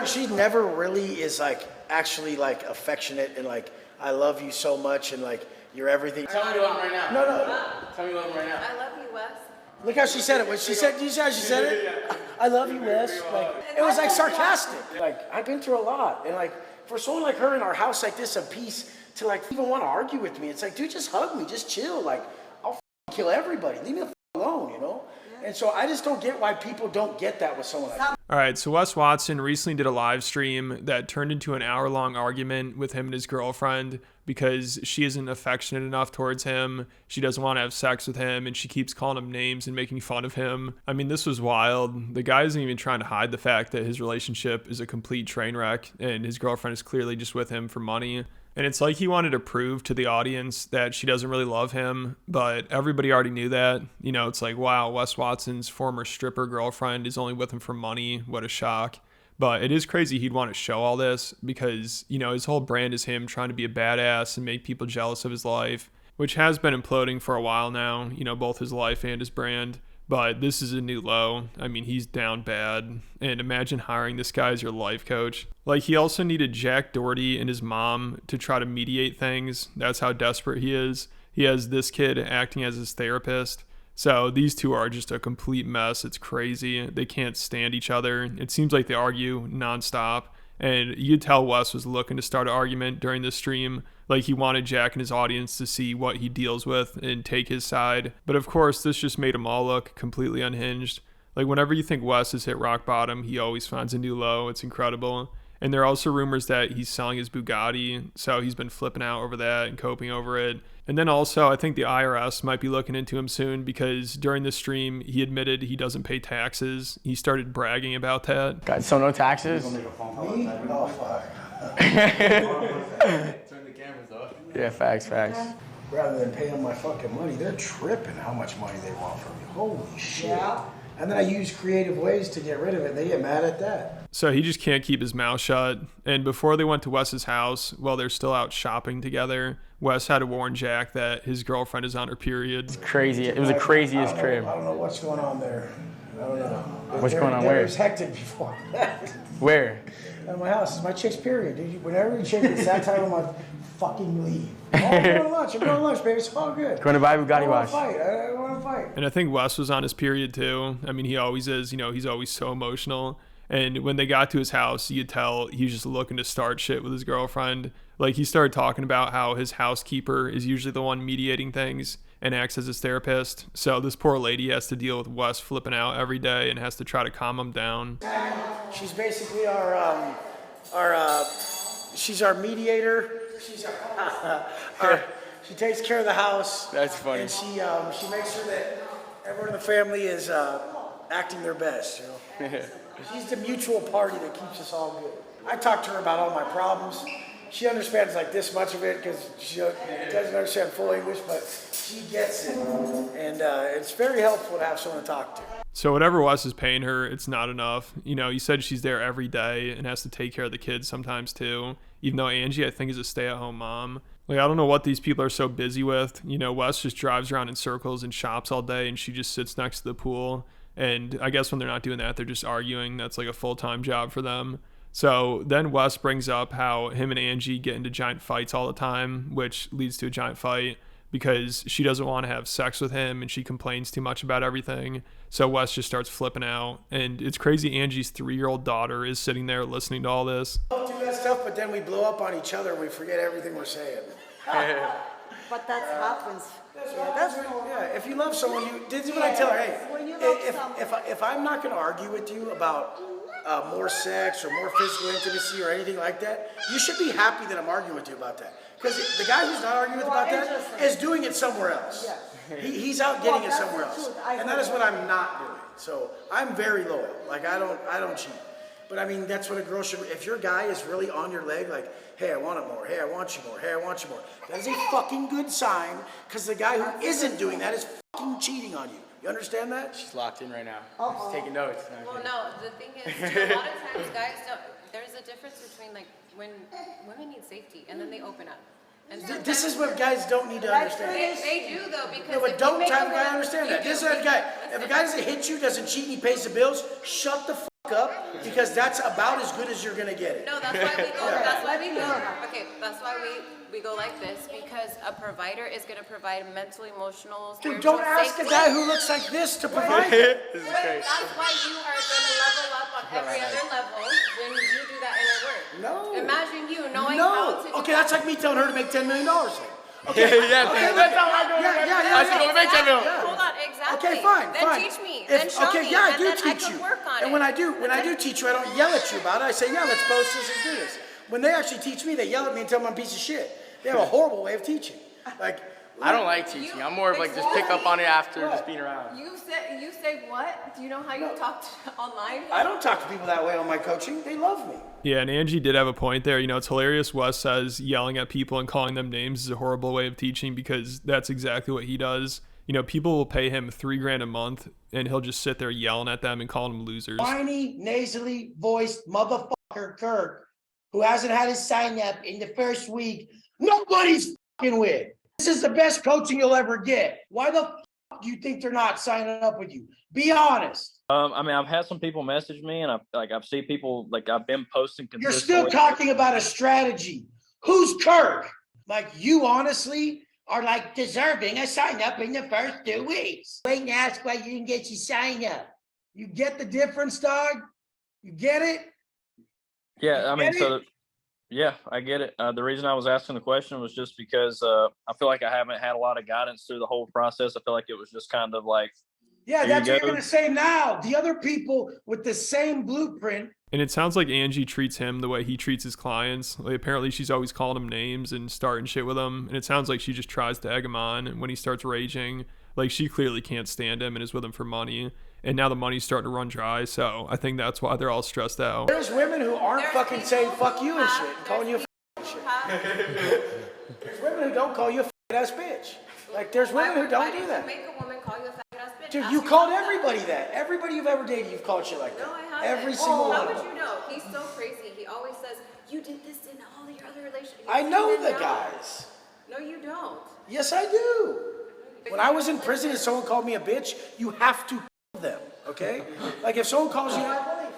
she never really is like actually like affectionate and like I love you so much and like you're everything. Tell me to love him right now. No. Tell me to love him right now. I love you, Wes. Look how she said it. When she said, do you see how she said it? I love you, Wes. Like, it was like sarcastic. Like, I've been through a lot. And like, for someone like her in our house like this, a piece to like even want to argue with me. It's like, dude, just hug me, just chill. Like, I'll kill everybody. Leave me the alone, you know? And so I just don't get why people don't get that with someone like that. All right, so Wes Watson recently did a live stream that turned into an hour-long argument with him and his girlfriend because she isn't affectionate enough towards him. She doesn't want to have sex with him, and she keeps calling him names and making fun of him. I mean, this was wild. The guy isn't even trying to hide the fact that his relationship is a complete train wreck, and his girlfriend is clearly just with him for money. And it's like he wanted to prove to the audience that she doesn't really love him, but everybody already knew that. You know, it's like, wow, Wes Watson's former stripper girlfriend is only with him for money. What a shock. But it is crazy he'd want to show all this because, you know, his whole brand is him trying to be a badass and make people jealous of his life, which has been imploding for a while now, you know, both his life and his brand. But this is a new low. I mean, he's down bad. And imagine hiring this guy as your life coach. Like, he also needed Jack Doherty and his mom to try to mediate things. That's how desperate he is. He has this kid acting as his therapist. So these two are just a complete mess. It's crazy. They can't stand each other. It seems like they argue nonstop. And you could tell Wes was looking to start an argument during this stream. Like, he wanted Jack and his audience to see what he deals with and take his side. But of course, this just made them all look completely unhinged. Like, whenever you think Wes has hit rock bottom, he always finds a new low. It's incredible. And there are also rumors that he's selling his Bugatti, so he's been flipping out over that and coping over it. And then also, I think the IRS might be looking into him soon because during the stream, he admitted he doesn't pay taxes. He started bragging about that. Got so no taxes? Oh, fuck. Turn the cameras off. Yeah, facts. Rather than pay them my fucking money, they're tripping how much money they want from me. Holy shit. Yeah. And then I use creative ways to get rid of it, and they get mad at that. So he just can't keep his mouth shut. And before they went to Wes's house, while they're still out shopping together, Wes had to warn Jack that his girlfriend is on her period. It's crazy. It was the craziest crib. I don't know what's going on there. I don't know. What's going on where? It was hectic before that. Where? At my house. It's my chick's period, dude. Whenever you chick, it's that time of month, fucking leave. Oh, I'm going to lunch, baby. It's all good. Going to buy Bugatti watch. I want to fight. And I think Wes was on his period too. I mean, he always is. You know, he's always so emotional. And when they got to his house, you could tell he was just looking to start shit with his girlfriend. Like, he started talking about how his housekeeper is usually the one mediating things and acts as his therapist. So this poor lady has to deal with Wes flipping out every day and has to try to calm him down. She's basically she's our mediator. She's she takes care of the house. That's funny. And she makes sure that everyone in the family is acting their best, you know. She's the mutual party that keeps us all good. I talk to her about all my problems. She understands like this much of it because she doesn't understand full English, but she gets it. And it's very helpful to have someone to talk to. So whatever Wes is paying her, it's not enough. You know, you said she's there every day and has to take care of the kids sometimes too. Even though Angie, I think, is a stay-at-home mom. Like, I don't know what these people are so busy with. You know, Wes just drives around in circles and shops all day, and she just sits next to the pool. And I guess when they're not doing that, they're just arguing. That's like a full-time job for them. So then Wes brings up how him and Angie get into giant fights all the time, which leads to a giant fight because she doesn't want to have sex with him and she complains too much about everything. So Wes just starts flipping out. And it's crazy, Angie's 3-year-old daughter is sitting there listening to all this. We don't do that stuff, but then we blow up on each other and we forget everything we're saying. But that happens. Yeah, if you love someone, this is what I tell her, hey, if I'm not going to argue with you about more sex or more physical intimacy or anything like that, you should be happy that I'm arguing with you about that. Because the guy who's not arguing with about that is doing it somewhere else. He's out getting it somewhere else. And that is what I'm not doing. So I'm very loyal. Like, I don't cheat. But I mean, that's what a girl should, if your guy is really on your leg, like, hey, I want it more, hey, I want you more, hey, I want you more. That is a fucking good sign, because the guy who isn't doing that is fucking cheating on you. You understand that? She's locked in right now. She's taking notes. Well, no, the thing is, too, a lot of times guys don't, there's a difference between, like, when women need safety, and then they open up. And this is what guys don't need to understand. They do, though, because no, but don't try to understand that. This is a guy. If a guy doesn't hit you, doesn't cheat, and he pays the bills, shut the fuck up because that's about as good as you're gonna get it. No, that's why we go. That's why we go. Okay, that's why we go like this, because a provider is gonna provide mental, emotional, Dude, spiritual don't ask a safety. guy who looks like this to provide it. This is crazy. That's why you are gonna level up on every other level when you do that inner work. No. Imagine you knowing how to do Okay, that. that's like me telling her to make $10 million. Okay. Yeah, Okay, that's how I go. I should go make $10 million. Hold on, exactly. Okay, fine, then fine. teach me. Then show me. Yeah, I and do then teach I you. can work on And it. when I do teach you, I don't yell at you about it. I say, yeah, let's post this and do this. When they actually teach me, they yell at me and tell me I'm a piece of shit. They have a horrible way of teaching. Like, I don't like teaching. I'm more of like just pick up on it after just being around. You say what? Do you know how you talk online? I don't talk to people that way on my coaching. They love me. Yeah, and Angie did have a point there. You know, it's hilarious. Wes says yelling at people and calling them names is a horrible way of teaching because that's exactly what he does. You know, people will pay him $3,000 a month and he'll just sit there yelling at them and calling them losers. Whiny, nasally voiced motherfucker Kirk, who hasn't had his sign up in the first week, nobody's fucking with. This is the best coaching you'll ever get. Why the fuck do you think they're not signing up with you? Be honest. I mean, I've had some people message me, and I've seen people I've been posting You're consistently. still talking about a strategy. Who's Kirk? Like, you honestly are like deserving a sign up in the first 2 weeks. Wait and ask why you didn't get your sign up. You get the difference, dog? You get it? Yeah, I mean, Get it? yeah, I get it. The reason I was asking the question was just because I feel like I haven't had a lot of guidance through the whole process. I feel like it was just kind of like, Yeah, Here that's you what go. you're going to say now. The other people with the same blueprint. And it sounds like Angie treats him the way he treats his clients. Like, apparently she's always calling him names and starting shit with him. And it sounds like she just tries to egg him on. And when he starts raging, like, she clearly can't stand him and is with him for money. And now the money's starting to run dry. So I think that's why they're all stressed out. There's women who aren't There's fucking people saying who fuck you and have- shit, and calling you a there's shit. There's There's women who don't call you a ass bitch. Like, there's women who don't do that. Make a woman call you a faggot ass bitch. Dude, Ask you me called about everybody that. Everybody you've ever dated, you've called shit like that. No, I haven't. Every single How one. would you know? He's so crazy. He always says, "You did this in all your other relationships." I know You did the not. guys. No, you don't. Yes, I do. When I was in prison and someone called me a bitch, you have to them, okay? Like, if someone calls you,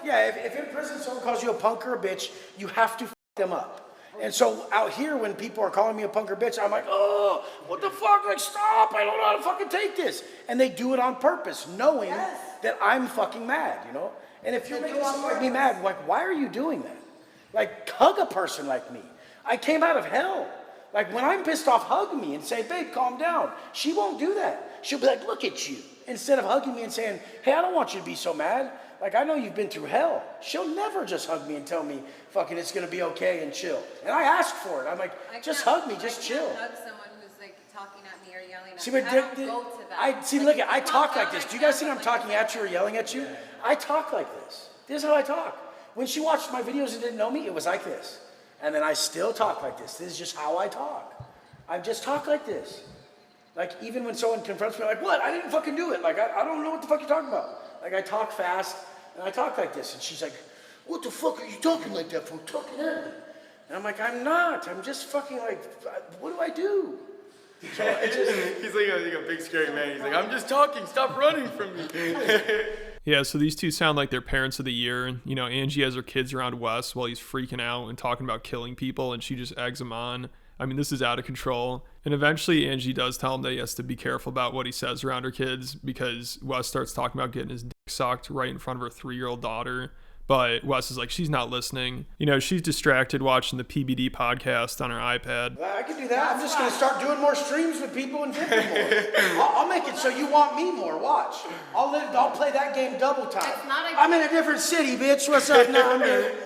yeah, if in prison someone calls you a punk or a bitch, you have to them up. And so out here, when people are calling me a punk or bitch, I'm like, oh, what the fuck? Like, stop. I don't know how to fucking take this. And they do it on purpose, knowing that I'm fucking mad, you know? And if you're making someone like me mad, like, why are you doing that? Like, hug a person like me. I came out of hell. Like, when I'm pissed off, hug me and say, babe, calm down. She won't do that. She'll be like, look at you. Instead of hugging me and saying, hey, I don't want you to be so mad. Like, I know you've been through hell. She'll never just hug me and tell me, fucking, it's gonna be okay and chill. And I ask for it. I'm like, just hug me, just chill. I can't hug someone who's like talking at me or yelling at See, me. but I don't go to that. look, I talk like this. Do you guys think I'm talking at you or yelling at you? I talk like this. This is how I talk. When she watched my videos and didn't know me, it was like this. And then I still talk like this. This is just how I talk. I just talk like this. Like, even when someone confronts me, like, what? I didn't fucking do it. Like, I don't know what the fuck you're talking about. Like, I talk fast, and I talk like this. And she's like, what the fuck are you talking like that for? Talking at me. And I'm like, I'm not. I'm just fucking like, what do I do? So it just... He's like a big scary man. He's like, I'm just talking. Stop running from me. Yeah, so these two sound like they're parents of the year. You know, Angie has her kids around Wes while he's freaking out and talking about killing people, and she just eggs him on. I mean, this is out of control. And eventually, Angie does tell him that he has to be careful about what he says around her kids because Wes starts talking about getting his dick sucked right in front of her 3-year-old daughter. But Wes is like, she's not listening. You know, she's distracted watching the PBD podcast on her iPad. I can do that. I'm just going to start doing more streams with people and different more. I'll make it so you want me more. Watch. I'll play that game double time. It's not a I'm in a different city, bitch. What's up? No, I'm good.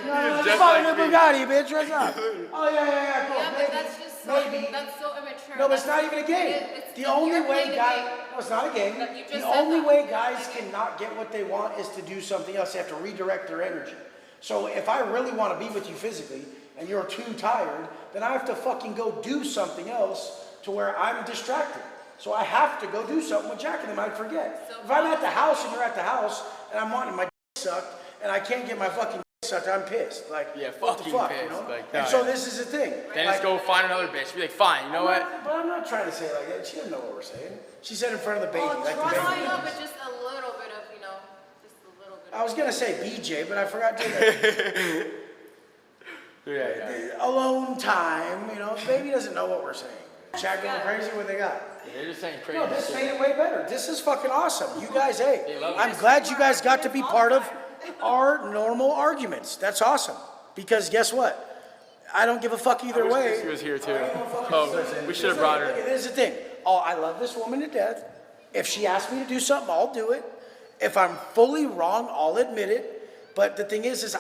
I'm just following like the me. Bugatti, bitch. What's up? Oh, yeah, cool. Yeah, but that's just so, Maybe. that's so immature. No, but it's That's- not even a game. it's- The only you're way playing a guys, game. no, it's not a game. That you just The said only that. way guys cannot get what they want is to do something else. They have to redirect their energy. So if I really want to be with you physically and you're too tired, then I have to fucking go do something else to where I'm distracted. So I have to go do something with Jack and then I'd forget. So If I'm at the house and you're at the house and I'm wanting my sucked and I can't get my fucking sucked, I'm pissed. Like, Yeah, what the fucking fuck, pissed. you know? Like, and no, so yeah. this is the thing. Then Like, just go find another bitch. Be like, fine, you know what? But I'm not trying to say it like that. She doesn't know what we're saying. She said in front of the baby, like the No, I baby. know, but just a little bit of, just a little bit I was gonna say BJ, but I forgot to. Alone time, you know, baby doesn't know what we're saying. Chat going crazy, what they got? They're just saying crazy No, this shit. made it way better. This is fucking awesome. You guys, hey, I'm glad you guys got to be part of our normal arguments. That's awesome. Because guess what? I don't give a fuck either way. She was here too. Oh, we should have brought her. Here's the thing. Oh, I love this woman to death. If she asks me to do something, I'll do it. If I'm fully wrong, I'll admit it. But the thing is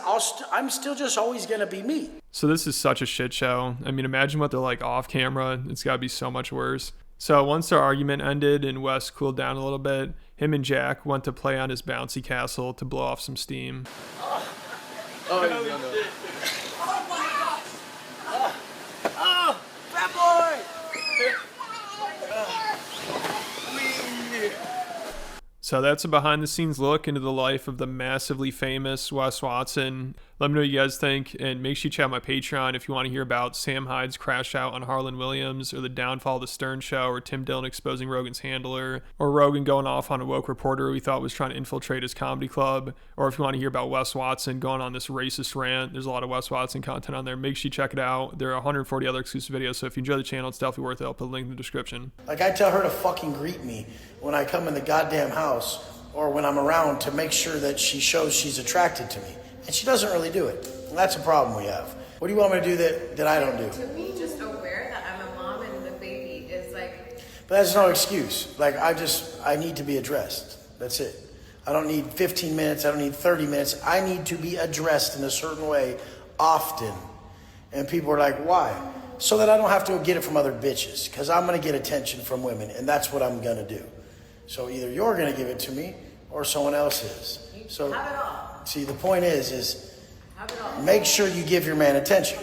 I'm still just always gonna be me. So this is such a shit show. I mean, imagine what they're like off camera. It's gotta be so much worse. So once their argument ended and Wes cooled down a little bit, him and Jack went to play on his bouncy castle to blow off some steam. Oh, no. Fat boy! So that's a behind the scenes look into the life of the massively famous Wes Watson. Let me know what you guys think, and make sure you check out my Patreon if you want to hear about Sam Hyde's crash out on Harlan Williams, or the downfall of the Stern Show, or Tim Dillon exposing Rogan's handler, or Rogan going off on a woke reporter we thought was trying to infiltrate his comedy club, or if you want to hear about Wes Watson going on this racist rant. There's a lot of Wes Watson content on there. Make sure you check it out. There are 140 other exclusive videos, so if you enjoy the channel, it's definitely worth it. I'll put a link in the description. Like, I tell her to fucking greet me when I come in the goddamn house or when I'm around to make sure that she shows she's attracted to me. And she doesn't really do it. And that's a problem we have. What do you want me to do that I don't do? To be just aware that I'm a mom and the baby is like... But that's no excuse. Like, I need to be addressed. That's it. I don't need 15 minutes. I don't need 30 minutes. I need to be addressed in a certain way often. And people are like, why? So that I don't have to get it from other bitches. Because I'm going to get attention from women. And that's what I'm going to do. So either you're going to give it to me or someone else is. So have it all. See, the point is Have it all. make sure you give your man attention.